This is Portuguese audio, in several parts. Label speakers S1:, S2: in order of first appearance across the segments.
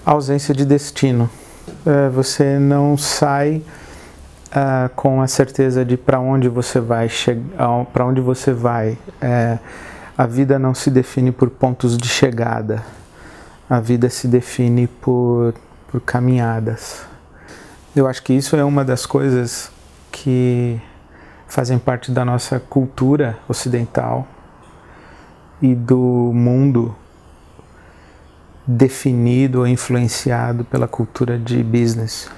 S1: Ausência de destino. Você não sai com a certeza de para onde você vai chegar, para onde você vai. A vida não se define por pontos de chegada. A vida se define por caminhadas. Eu acho que isso é uma das coisas que fazem parte da nossa cultura ocidental e do mundo definido ou influenciado pela cultura de business.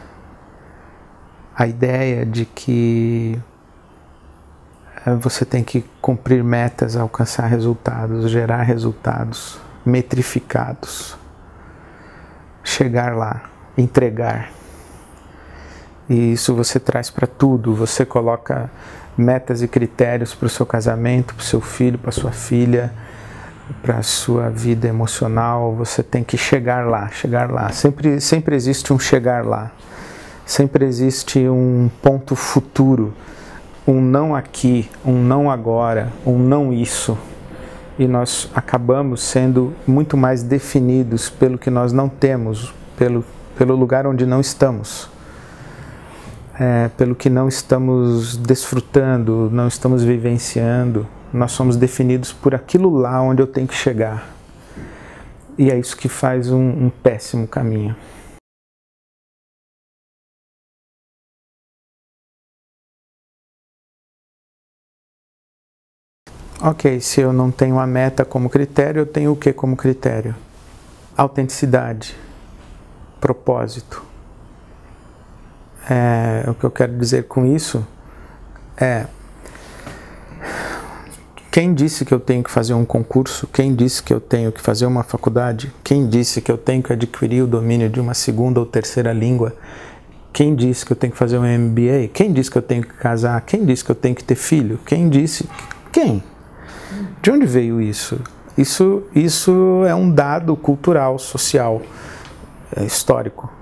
S1: A ideia de que você tem que cumprir metas, alcançar resultados, gerar resultados metrificados, chegar lá, entregar. E isso você traz para tudo. Você coloca metas e critérios para o seu casamento, para o seu filho, para a sua filha, para a sua vida emocional. Você tem que chegar lá, chegar lá. Sempre existe um chegar lá. Sempre existe um ponto futuro, um não aqui, um não agora, um não isso. E nós acabamos sendo muito mais definidos pelo que nós não temos, pelo lugar onde não estamos. Pelo que não estamos desfrutando, não estamos vivenciando. Nós somos definidos por aquilo lá onde eu tenho que chegar. E é isso que faz um péssimo caminho. Ok, se eu não tenho a meta como critério, eu tenho o que como critério? Autenticidade, propósito. O que eu quero dizer com isso é: quem disse que eu tenho que fazer um concurso? Quem disse que eu tenho que fazer uma faculdade? Quem disse que eu tenho que adquirir o domínio de uma segunda ou terceira língua? Quem disse que eu tenho que fazer um MBA? Quem disse que eu tenho que casar? Quem disse que eu tenho que ter filho? Quem disse? Quem? De onde veio isso? Isso é um dado cultural, social, histórico.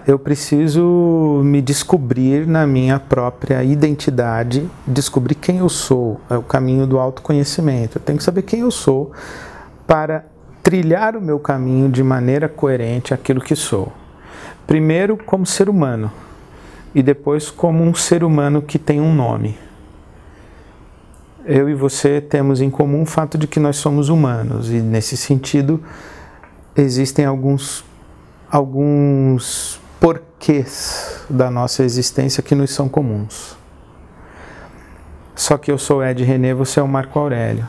S1: Eu preciso me descobrir na minha própria identidade, descobrir quem eu sou. É o caminho do autoconhecimento. Eu tenho que saber quem eu sou para trilhar o meu caminho de maneira coerente àquilo que sou. Primeiro como ser humano e depois como um ser humano que tem um nome. Eu e você temos em comum o fato de que nós somos humanos e, nesse sentido, existem alguns porquês da nossa existência que nos são comuns. Só que eu sou Ed René, você é o Marco Aurélio.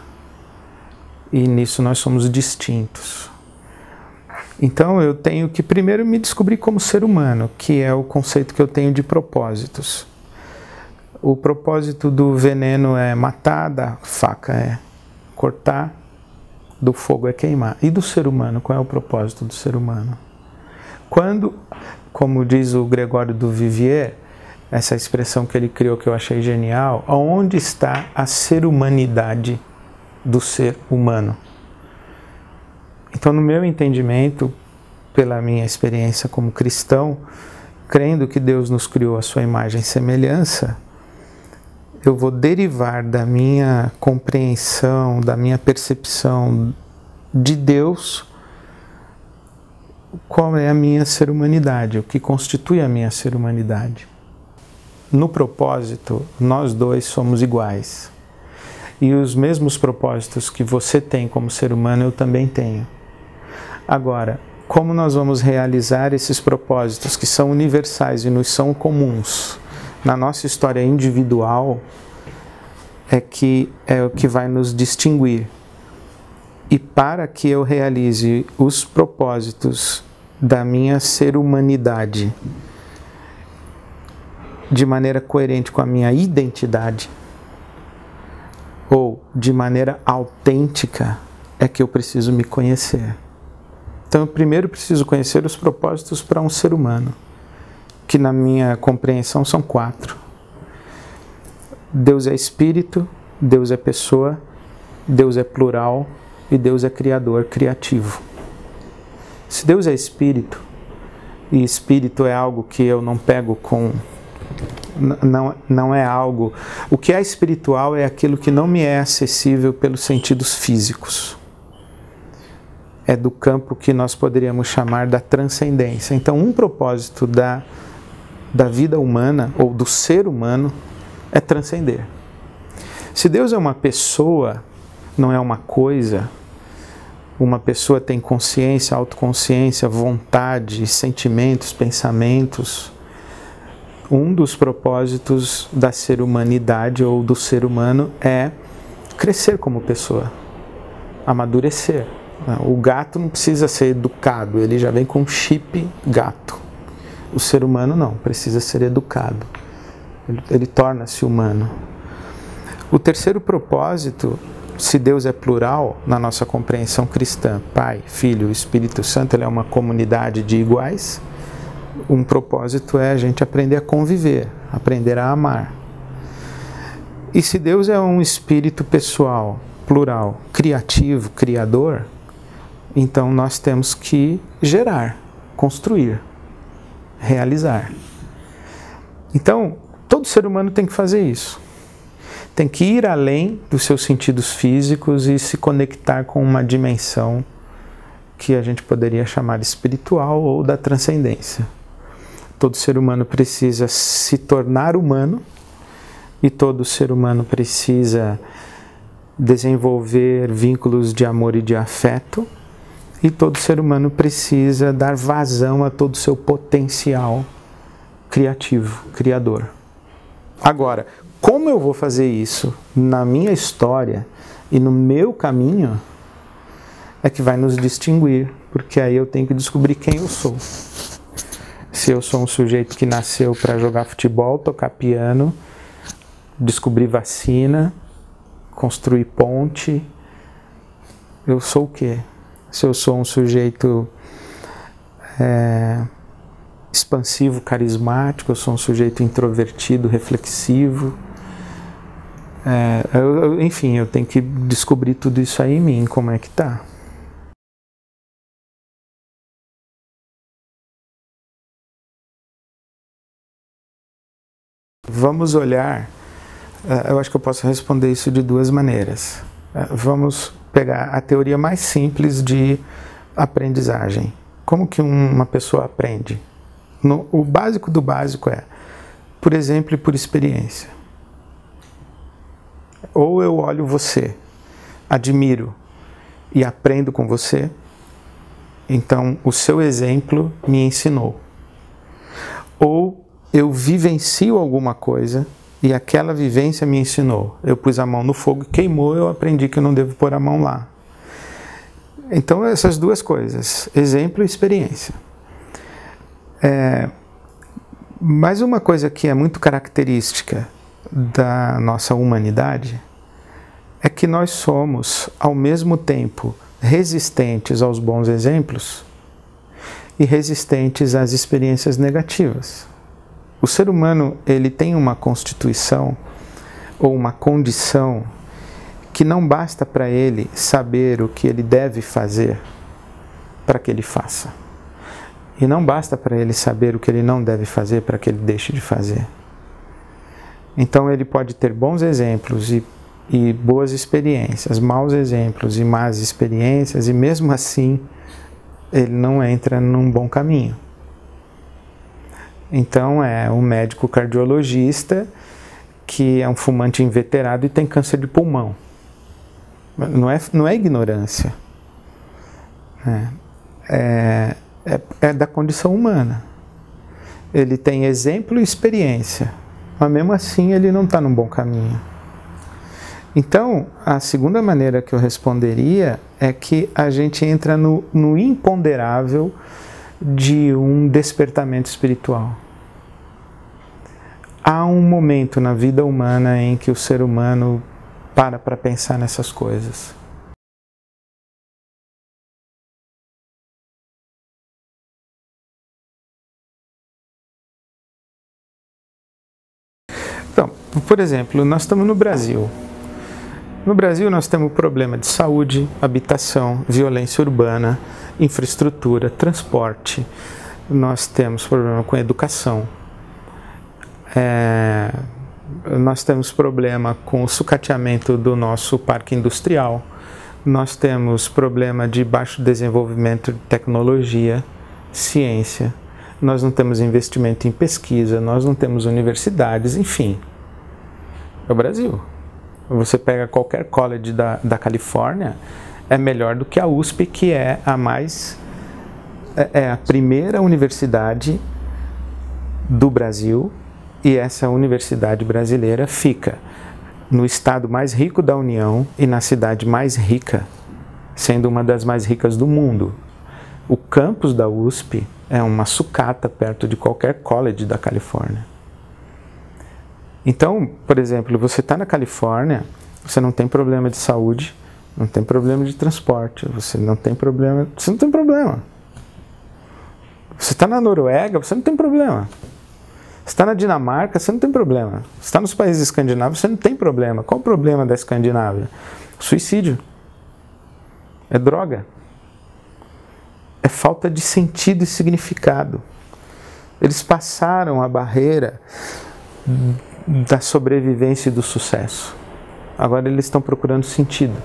S1: E nisso nós somos distintos. Então eu tenho que primeiro me descobrir como ser humano, que é o conceito que eu tenho de propósitos. O propósito do veneno é matar, da faca é cortar, do fogo é queimar. E do ser humano, qual é o propósito do ser humano? Quando, como diz o Gregório do Vivier, essa expressão que ele criou que eu achei genial, onde está a ser-humanidade do ser humano? Então, no meu entendimento, pela minha experiência como cristão, crendo que Deus nos criou à sua imagem e semelhança, eu vou derivar da minha compreensão, da minha percepção de Deus, qual é a minha ser-humanidade, o que constitui a minha ser-humanidade. No propósito, nós dois somos iguais. E os mesmos propósitos que você tem como ser humano, eu também tenho. Agora, como nós vamos realizar esses propósitos que são universais e nos são comuns na nossa história individual, é o que vai nos distinguir. E para que eu realize os propósitos da minha ser-humanidade de maneira coerente com a minha identidade, ou de maneira autêntica, é que eu preciso me conhecer. Então eu primeiro preciso conhecer os propósitos para um ser humano, que na minha compreensão são 4. Deus é espírito, Deus é pessoa, Deus é plural e Deus é criador, criativo. Se Deus é espírito, e espírito é algo que eu não pego com... Não é algo... O que é espiritual é aquilo que não me é acessível pelos sentidos físicos. é do campo que nós poderíamos chamar da transcendência. Então, um propósito da vida humana, ou do ser humano, é transcender. Se Deus é uma pessoa, não é uma coisa, uma pessoa tem consciência, autoconsciência, vontade, sentimentos, pensamentos, um dos propósitos da ser humanidade ou do ser humano é crescer como pessoa, amadurecer. O gato não precisa ser educado, ele já vem com chip gato. O ser humano não, precisa ser educado. Ele torna-se humano. O terceiro propósito, se Deus é plural, na nossa compreensão cristã, Pai, Filho, Espírito Santo, ele é uma comunidade de iguais. Um propósito é a gente aprender a conviver, aprender a amar. E se Deus é um espírito pessoal, plural, criativo, criador, então nós temos que gerar, construir, realizar. Então, todo ser humano tem que fazer isso. Tem que ir além dos seus sentidos físicos e se conectar com uma dimensão que a gente poderia chamar espiritual ou da transcendência. Todo ser humano precisa se tornar humano e todo ser humano precisa desenvolver vínculos de amor e de afeto e todo ser humano precisa dar vazão a todo o seu potencial criativo, criador. Agora, como eu vou fazer isso na minha história e no meu caminho é que vai nos distinguir, porque aí eu tenho que descobrir quem eu sou. Se eu sou um sujeito que nasceu para jogar futebol, tocar piano, descobrir vacina, construir ponte, eu sou o quê? Se eu sou um sujeito expansivo, carismático, eu sou um sujeito introvertido, reflexivo, enfim, eu tenho que descobrir tudo isso aí em mim, como é que tá. Vamos olhar, eu acho que eu posso responder isso de duas maneiras. Vamos pegar a teoria mais simples de aprendizagem. Como que uma pessoa aprende? O básico do básico é, por exemplo, e por experiência. Ou eu olho você, admiro e aprendo com você, então o seu exemplo me ensinou. Ou eu vivencio alguma coisa e aquela vivência me ensinou. Eu pus a mão no fogo e queimou, eu aprendi que eu não devo pôr a mão lá. Então essas duas coisas, exemplo e experiência. Mas uma coisa que é muito característica da nossa humanidade é que nós somos, ao mesmo tempo, resistentes aos bons exemplos e resistentes às experiências negativas. O ser humano, ele tem uma constituição ou uma condição que não basta para ele saber o que ele deve fazer para que ele faça. E não basta para ele saber o que ele não deve fazer para que ele deixe de fazer. Então ele pode ter bons exemplos e boas experiências, maus exemplos e más experiências, e mesmo assim ele não entra num bom caminho. Então é um médico cardiologista que é um fumante inveterado e tem câncer de pulmão. Não é ignorância. É da condição humana. Ele tem exemplo e experiência, mas mesmo assim ele não está num bom caminho. Então, a segunda maneira que eu responderia é que a gente entra no imponderável de um despertamento espiritual. Há um momento na vida humana em que o ser humano para pensar nessas coisas. Então, por exemplo, nós estamos no Brasil. No Brasil nós temos problema de saúde, habitação, violência urbana, infraestrutura, transporte. Nós temos problema com educação. Nós temos problema com o sucateamento do nosso parque industrial. nós temos problema de baixo desenvolvimento de tecnologia, ciência, nós não temos investimento em pesquisa, nós não temos universidades, enfim. É o Brasil. Você pega qualquer college da Califórnia, é melhor do que a USP, que é a primeira universidade do Brasil, e essa universidade brasileira fica no estado mais rico da União e na cidade mais rica, sendo uma das mais ricas do mundo. O campus da USP é uma sucata perto de qualquer college da Califórnia. Então, por exemplo, você está na Califórnia, você não tem problema de saúde, não tem problema de transporte, você não tem problema. Você está na Noruega, você não tem problema. Você está na Dinamarca, você não tem problema. Você está nos países escandinavos, você não tem problema. Qual o problema da Escandinávia? Suicídio. É droga. É falta de sentido e significado. Eles passaram a barreira da sobrevivência e do sucesso. Agora eles estão procurando sentido.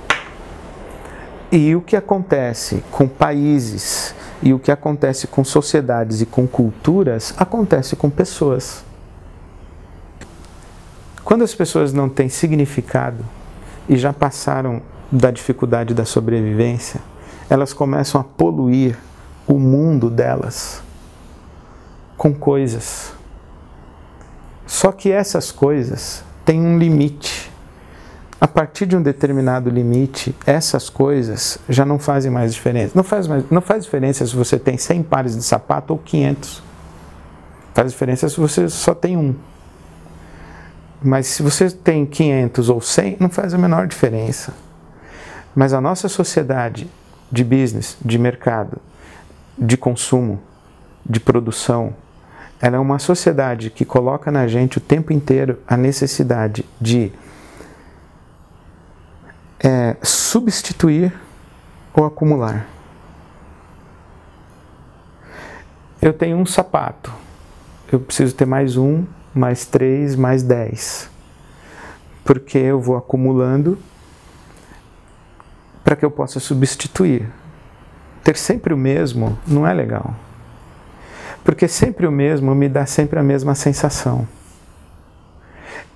S1: E o que acontece com países, e o que acontece com sociedades e com culturas, acontece com pessoas. Quando as pessoas não têm significado e já passaram da dificuldade da sobrevivência, elas começam a poluir o mundo delas com coisas. Só que essas coisas têm um limite. A partir de um determinado limite, essas coisas já não fazem mais diferença. Não faz diferença se você tem 100 pares de sapato ou 500. Faz diferença se você só tem um. Mas se você tem 500 ou 100, não faz a menor diferença. Mas a nossa sociedade de business, de mercado, de consumo, de produção, ela é uma sociedade que coloca na gente o tempo inteiro a necessidade de substituir ou acumular. Eu tenho um sapato, eu preciso ter mais um, mais 3, mais 10, porque eu vou acumulando para que eu possa substituir. Ter sempre o mesmo não é legal, porque sempre o mesmo me dá sempre a mesma sensação,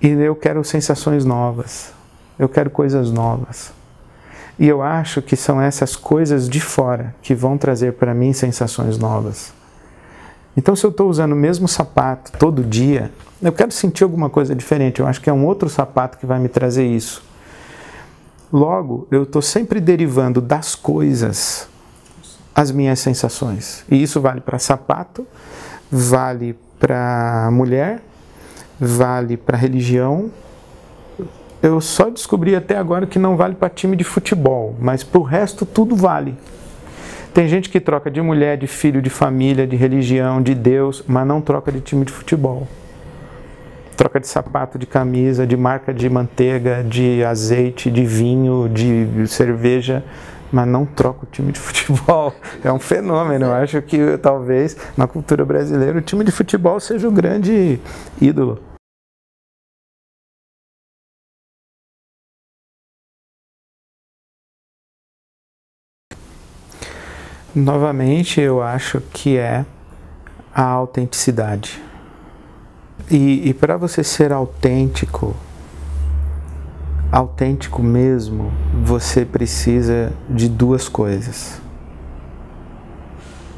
S1: e eu quero sensações novas. Eu quero coisas novas. E eu acho que são essas coisas de fora que vão trazer para mim sensações novas. Então, se eu estou usando o mesmo sapato todo dia, eu quero sentir alguma coisa diferente. Eu acho que é um outro sapato que vai me trazer isso. Logo, eu estou sempre derivando das coisas as minhas sensações. E isso vale para sapato, vale para mulher, vale para religião. Eu só descobri até agora que não vale para time de futebol, mas para o resto tudo vale. Tem gente que troca de mulher, de filho, de família, de religião, de Deus, mas não troca de time de futebol. Troca de sapato, de camisa, de marca de manteiga, de azeite, de vinho, de cerveja, mas não troca o time de futebol. É um fenômeno. Eu acho que talvez na cultura brasileira o time de futebol seja o grande ídolo. Novamente, eu acho que é a autenticidade. E para você ser autêntico mesmo, você precisa de duas coisas: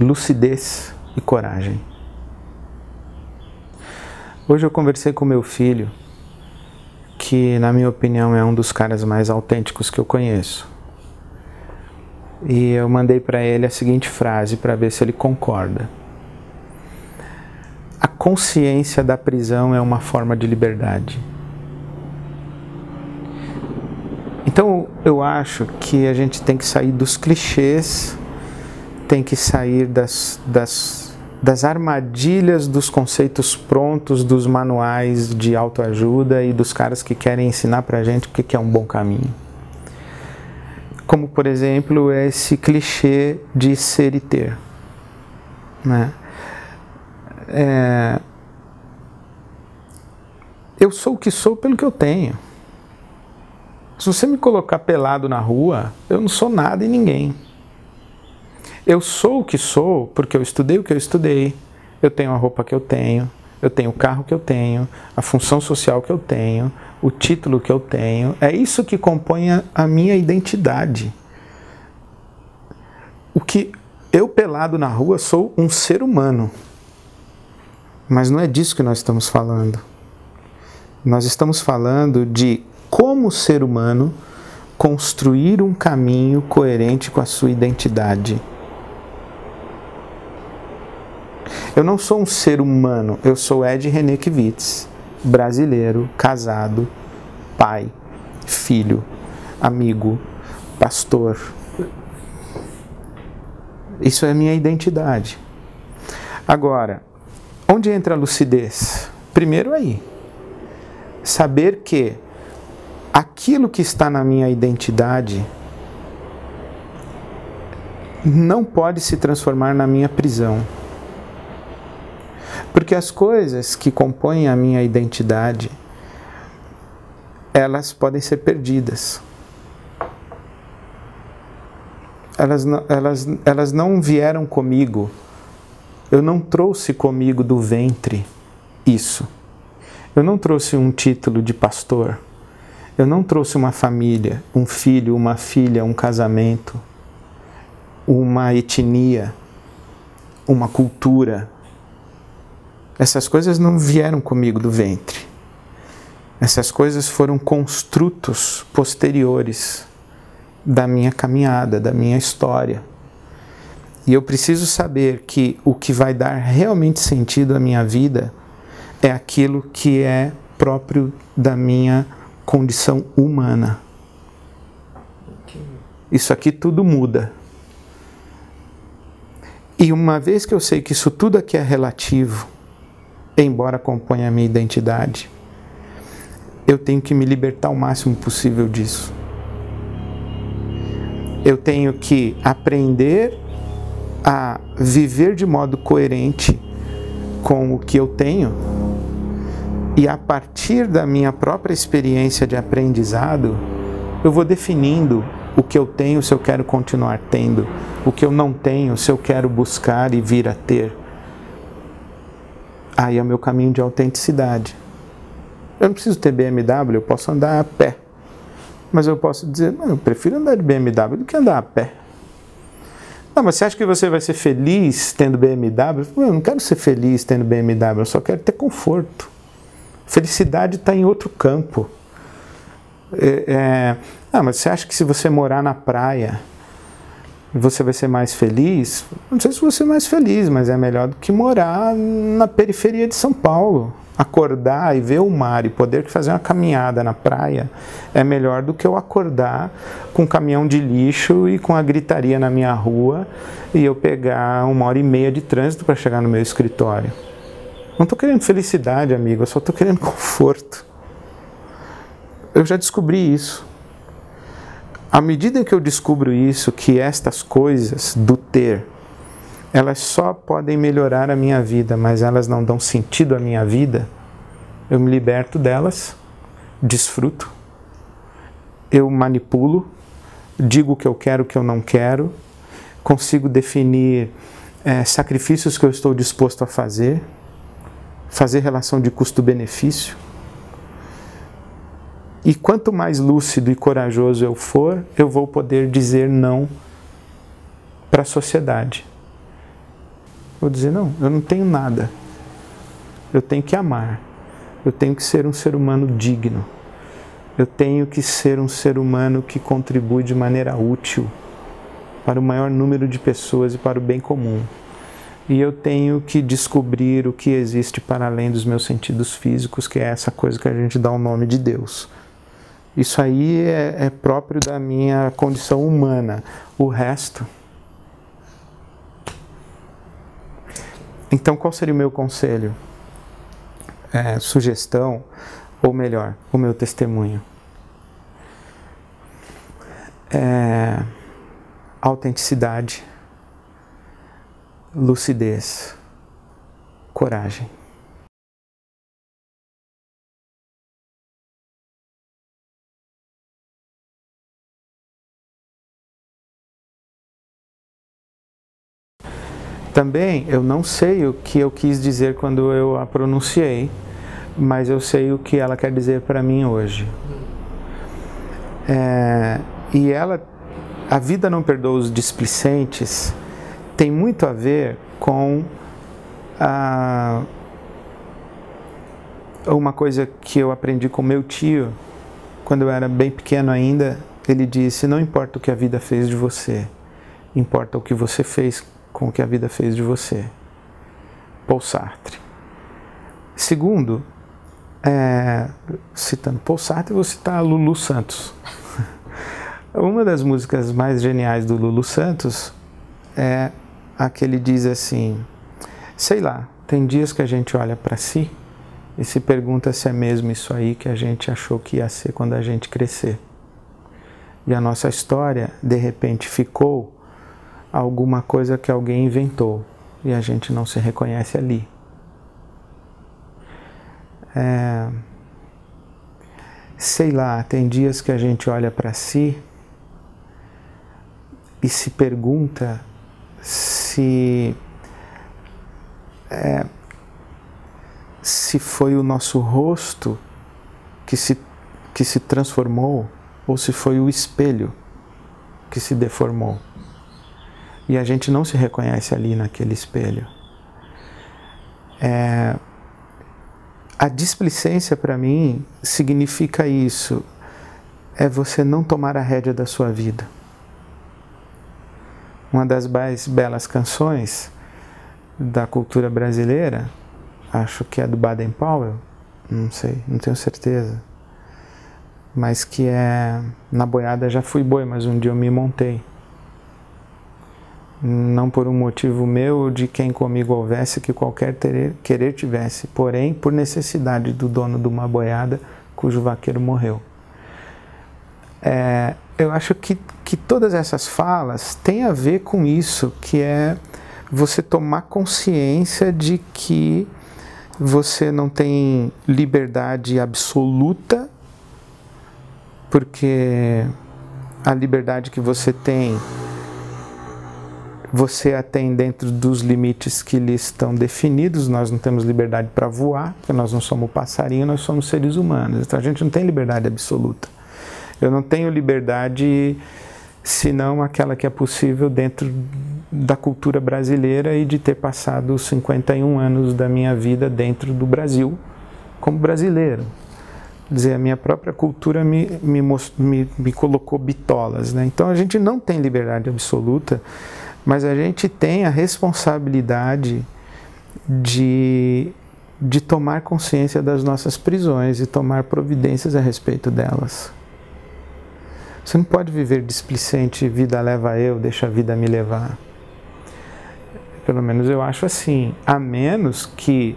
S1: lucidez e coragem. Hoje eu conversei com meu filho, que na minha opinião é um dos caras mais autênticos que eu conheço. E eu mandei para ele a seguinte frase para ver se ele concorda: a consciência da prisão é uma forma de liberdade. Então eu acho que a gente tem que sair dos clichês, tem que sair das armadilhas dos conceitos prontos, dos manuais de autoajuda e dos caras que querem ensinar pra gente o que é um bom caminho. Como, por exemplo, esse clichê de ser e ter, né? Eu sou o que sou pelo que eu tenho. Se você me colocar pelado na rua, eu não sou nada e ninguém. Eu sou o que sou porque eu estudei o que eu estudei, eu tenho a roupa que eu tenho o carro que eu tenho, a função social que eu tenho, o título que eu tenho. É isso que compõe a minha identidade. O que eu, pelado na rua, sou um ser humano. Mas não é disso que nós estamos falando. Nós estamos falando de como ser humano construir um caminho coerente com a sua identidade. Eu não sou um ser humano, eu sou Ed René Kivitz, brasileiro, casado, pai, filho, amigo, pastor. Isso é a minha identidade. Agora, onde entra a lucidez? Primeiro aí, saber que aquilo que está na minha identidade não pode se transformar na minha prisão. Porque as coisas que compõem a minha identidade, elas podem ser perdidas. Elas não vieram comigo. Eu não trouxe comigo do ventre isso. Eu não trouxe um título de pastor. Eu não trouxe uma família, um filho, uma filha, um casamento, uma etnia, uma cultura. Essas coisas não vieram comigo do ventre. Essas coisas foram construtos posteriores da minha caminhada, da minha história. E eu preciso saber que o que vai dar realmente sentido à minha vida é aquilo que é próprio da minha condição humana. Isso aqui tudo muda. E uma vez que eu sei que isso tudo aqui é relativo, embora componha a minha identidade, eu tenho que me libertar o máximo possível disso. Eu tenho que aprender a viver de modo coerente com o que eu tenho e a partir da minha própria experiência de aprendizado, eu vou definindo o que eu tenho, se eu quero continuar tendo, o que eu não tenho, se eu quero buscar e vir a ter. Aí é o meu caminho de autenticidade. Eu não preciso ter BMW, eu posso andar a pé. Mas eu posso dizer, eu prefiro andar de BMW do que andar a pé. Não, mas você acha que você vai ser feliz tendo BMW? Eu não quero ser feliz tendo BMW, eu só quero ter conforto. Felicidade está em outro campo. Mas você acha que se você morar na praia, você vai ser mais feliz? Não sei se vou ser mais feliz, mas é melhor do que morar na periferia de São Paulo. Acordar e ver o mar e poder fazer uma caminhada na praia é melhor do que eu acordar com um caminhão de lixo e com a gritaria na minha rua e eu pegar 1h30 de trânsito para chegar no meu escritório. Não estou querendo felicidade, amigo, eu só estou querendo conforto. Eu já descobri isso. À medida que eu descubro isso, que estas coisas do ter, elas só podem melhorar a minha vida, mas elas não dão sentido à minha vida, eu me liberto delas, desfruto, eu manipulo, digo o que eu quero, o que eu não quero, consigo definir sacrifícios que eu estou disposto a fazer relação de custo-benefício. E quanto mais lúcido e corajoso eu for, eu vou poder dizer não para a sociedade. Vou dizer, não, eu não tenho nada. Eu tenho que amar. Eu tenho que ser um ser humano digno. Eu tenho que ser um ser humano que contribui de maneira útil para o maior número de pessoas e para o bem comum. E eu tenho que descobrir o que existe para além dos meus sentidos físicos, que é essa coisa que a gente dá o nome de Deus. Isso aí é próprio da minha condição humana. O resto... Então, qual seria o meu conselho? Sugestão, ou melhor, o meu testemunho? Autenticidade, lucidez, coragem. Também eu não sei o que eu quis dizer quando eu a pronunciei, mas eu sei o que ela quer dizer para mim hoje. E a vida não perdoa os displicentes, tem muito a ver com uma coisa que eu aprendi com meu tio, quando eu era bem pequeno ainda. Ele disse: não importa o que a vida fez de você, importa o que você fez com o que a vida fez de você. Paul Sartre. Segundo, citando Paul Sartre, eu vou citar Lulu Santos. Uma das músicas mais geniais do Lulu Santos é a que ele diz assim: sei lá, tem dias que a gente olha para si e se pergunta se é mesmo isso aí que a gente achou que ia ser quando a gente crescer. E a nossa história, de repente, ficou alguma coisa que alguém inventou e a gente não se reconhece ali. Sei lá, tem dias que a gente olha para si e se pergunta se foi o nosso rosto que se transformou ou se foi o espelho que se deformou. E a gente não se reconhece ali naquele espelho. A displicência para mim significa isso, é você não tomar a rédea da sua vida. Uma das mais belas canções da cultura brasileira, acho que é do Baden Powell, não sei, não tenho certeza, mas que é: na boiada já fui boi, mas um dia eu me montei. Não por um motivo meu ou de quem comigo houvesse que qualquer querer tivesse, porém por necessidade do dono de uma boiada cujo vaqueiro morreu. Eu acho que todas essas falas têm a ver com isso, que é você tomar consciência de que você não tem liberdade absoluta, porque a liberdade que você tem, você a tem dentro dos limites que lhe estão definidos. Nós não temos liberdade para voar, porque nós não somos passarinho, nós somos seres humanos. Então a gente não tem liberdade absoluta. Eu não tenho liberdade senão aquela que é possível dentro da cultura brasileira e de ter passado 51 anos da minha vida dentro do Brasil como brasileiro. Quer dizer, a minha própria cultura me colocou bitolas, né? Então a gente não tem liberdade absoluta, mas a gente tem a responsabilidade de tomar consciência das nossas prisões e tomar providências a respeito delas. Você não pode viver displicente, vida leva eu, deixa a vida me levar. Pelo menos eu acho assim, a menos que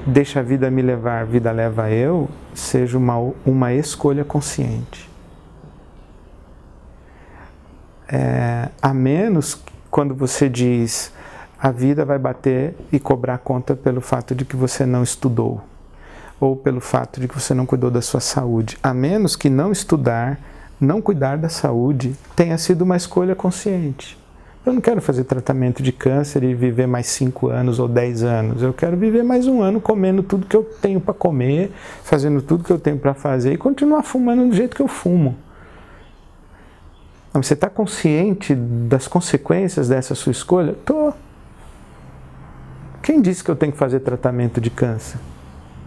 S1: deixa a vida me levar, vida leva eu, seja uma escolha consciente. A menos quando você diz: a vida vai bater e cobrar conta pelo fato de que você não estudou, ou pelo fato de que você não cuidou da sua saúde. A menos que não estudar, não cuidar da saúde, tenha sido uma escolha consciente. Eu não quero fazer tratamento de câncer e viver mais 5 anos ou 10 anos. Eu quero viver mais 1 ano comendo tudo que eu tenho para comer, fazendo tudo que eu tenho para fazer e continuar fumando do jeito que eu fumo. Você está consciente das consequências dessa sua escolha? Tô. Quem disse que eu tenho que fazer tratamento de câncer?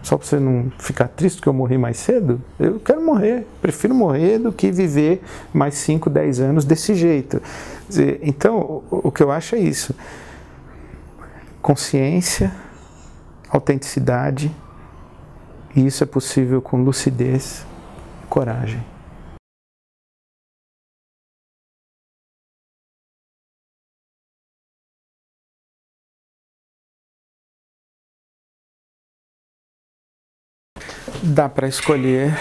S1: Só para você não ficar triste que eu morri mais cedo? Eu quero morrer. Prefiro morrer do que viver mais 5, 10 anos desse jeito. Então, o que eu acho é isso. Consciência, autenticidade, e isso é possível com lucidez e coragem. Dá para escolher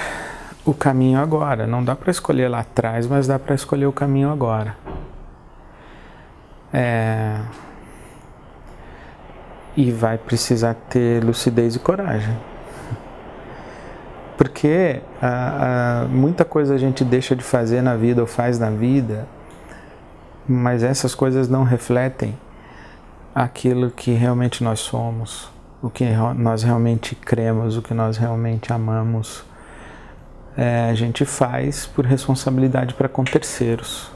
S1: o caminho agora. Não dá para escolher lá atrás, mas dá para escolher o caminho agora. E vai precisar ter lucidez e coragem. Porque muita coisa a gente deixa de fazer na vida ou faz na vida mas essas coisas não refletem aquilo que realmente nós somos, o que nós realmente cremos, o que nós realmente amamos. A gente faz por responsabilidade para com terceiros.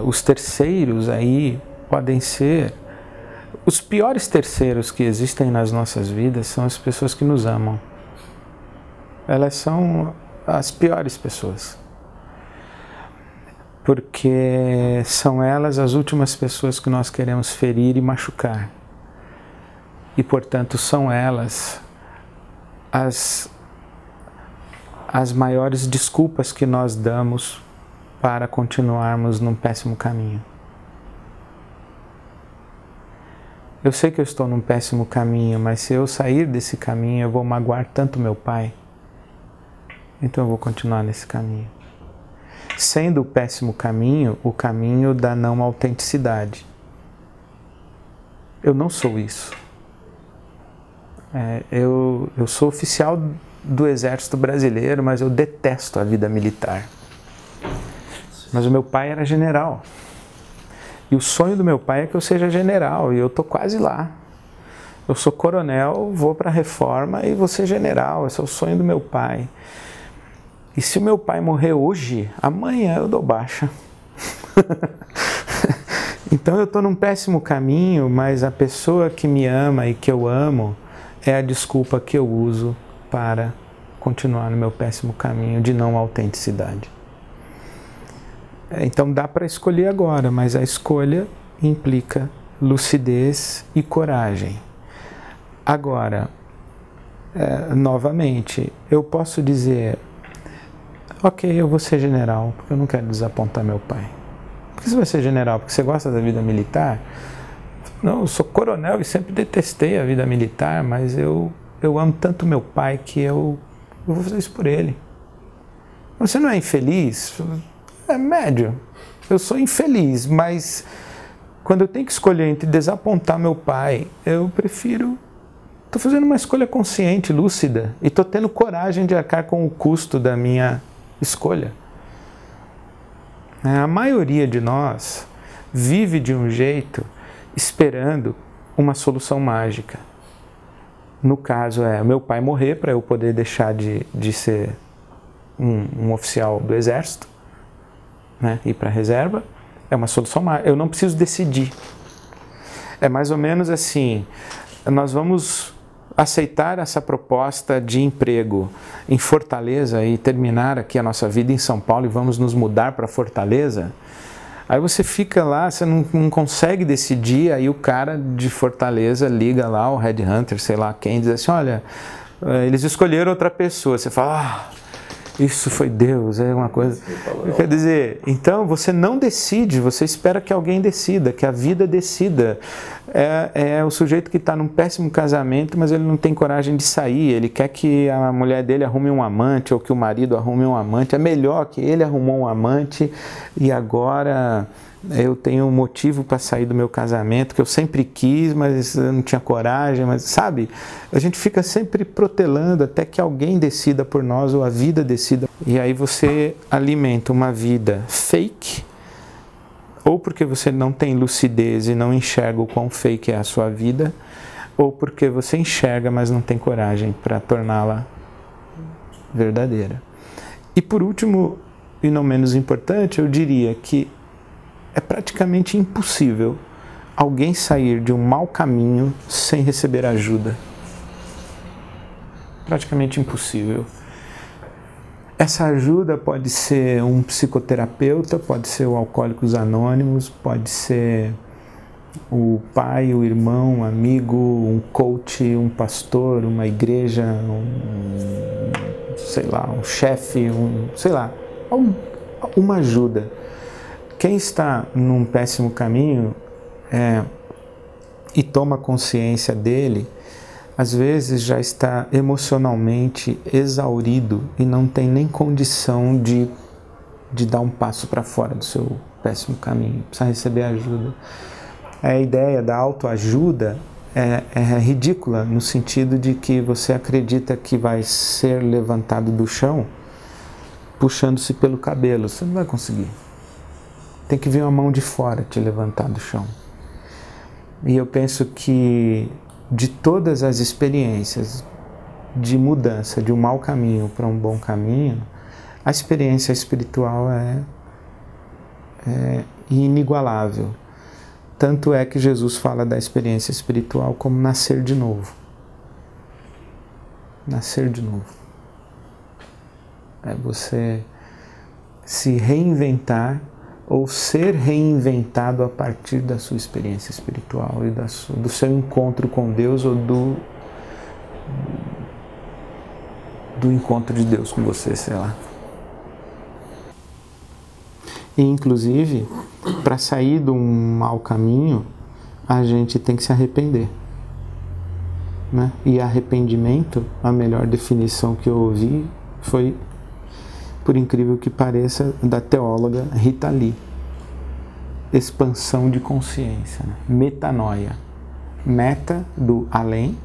S1: Os terceiros aí podem ser... Os piores terceiros que existem nas nossas vidas são as pessoas que nos amam. Elas são as piores pessoas. Porque são elas as últimas pessoas que nós queremos ferir e machucar. E, portanto, são elas as maiores desculpas que nós damos para continuarmos num péssimo caminho. Eu sei que eu estou num péssimo caminho, mas se eu sair desse caminho, eu vou magoar tanto meu pai. Então eu vou continuar nesse caminho. Sendo o péssimo caminho, o caminho da não autenticidade. Eu não sou isso. Eu sou oficial do Exército Brasileiro, mas eu detesto a vida militar. Mas o meu pai era general. E o sonho do meu pai é que eu seja general, e eu estou quase lá. Eu sou coronel, vou para a reforma e vou ser general. Esse é o sonho do meu pai. E se o meu pai morrer hoje, amanhã eu dou baixa. Então eu estou num péssimo caminho, mas a pessoa que me ama e que eu amo é a desculpa que eu uso para continuar no meu péssimo caminho de não autenticidade. Então dá para escolher agora, mas a escolha implica lucidez e coragem. Agora, novamente, eu posso dizer, ok, eu vou ser general, porque eu não quero desapontar meu pai. Por que você vai ser general? Porque você gosta da vida militar? Não, eu sou coronel e sempre detestei a vida militar, mas eu amo tanto meu pai que eu vou fazer isso por ele. Você não é infeliz? É médio. Eu sou infeliz, mas quando eu tenho que escolher entre desapontar meu pai, eu prefiro... Estou fazendo uma escolha consciente, lúcida, e estou tendo coragem de arcar com o custo da minha escolha. A maioria de nós vive de um jeito esperando uma solução mágica. No caso meu pai morrer para eu poder deixar de ser um oficial do exército, né, ir para a reserva. É uma solução mágica. Eu não preciso decidir. É mais ou menos assim, nós vamos aceitar essa proposta de emprego em Fortaleza e terminar aqui a nossa vida em São Paulo e vamos nos mudar para Fortaleza. Aí você fica lá, você não consegue decidir, aí o cara de Fortaleza liga lá, o headhunter, sei lá quem, diz assim, olha, eles escolheram outra pessoa. Você fala, isso foi Deus, é uma coisa... Quer dizer, então você não decide, você espera que alguém decida, que a vida decida. É o sujeito que está num péssimo casamento, mas ele não tem coragem de sair, ele quer que a mulher dele arrume um amante, ou que o marido arrume um amante. É melhor que ele arrumou um amante e agora eu tenho um motivo para sair do meu casamento, que eu sempre quis, mas eu não tinha coragem, mas sabe? A gente fica sempre protelando até que alguém decida por nós, ou a vida decida. E aí você alimenta uma vida fake, ou porque você não tem lucidez e não enxerga o quão fake é a sua vida, ou porque você enxerga, mas não tem coragem para torná-la verdadeira. E por último, e não menos importante, eu diria que é praticamente impossível alguém sair de um mau caminho sem receber ajuda. Praticamente impossível. Essa ajuda pode ser um psicoterapeuta, pode ser o Alcoólicos Anônimos, pode ser o pai, o irmão, um amigo, um coach, um pastor, uma igreja, sei lá, um chefe, sei lá, uma ajuda. Quem está num péssimo caminho e toma consciência dele, às vezes já está emocionalmente exaurido e não tem nem condição de dar um passo para fora do seu péssimo caminho, precisa receber ajuda. A ideia da autoajuda é ridícula, no sentido de que você acredita que vai ser levantado do chão puxando-se pelo cabelo. Você não vai conseguir. Tem que vir uma mão de fora te levantar do chão. E eu penso que de todas as experiências de mudança de um mau caminho para um bom caminho, a experiência espiritual é inigualável. Tanto é que Jesus fala da experiência espiritual como nascer de novo. Nascer de novo. É você se reinventar ou ser reinventado a partir da sua experiência espiritual e do seu encontro com Deus ou do encontro de Deus com você, sei lá. E, inclusive, para sair de um mau caminho, a gente tem que se arrepender. Né? E arrependimento, a melhor definição que eu ouvi foi, por incrível que pareça, da teóloga Rita Lee. Expansão de consciência, né? Metanoia. Meta do além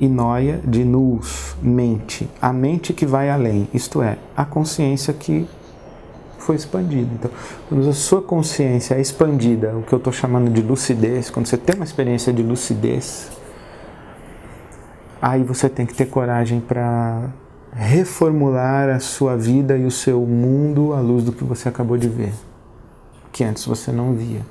S1: e noia de nous, mente. A mente que vai além, isto é, a consciência que foi expandida. Então, quando a sua consciência é expandida, o que eu estou chamando de lucidez, quando você tem uma experiência de lucidez, aí você tem que ter coragem para reformular a sua vida e o seu mundo à luz do que você acabou de ver, que antes você não via.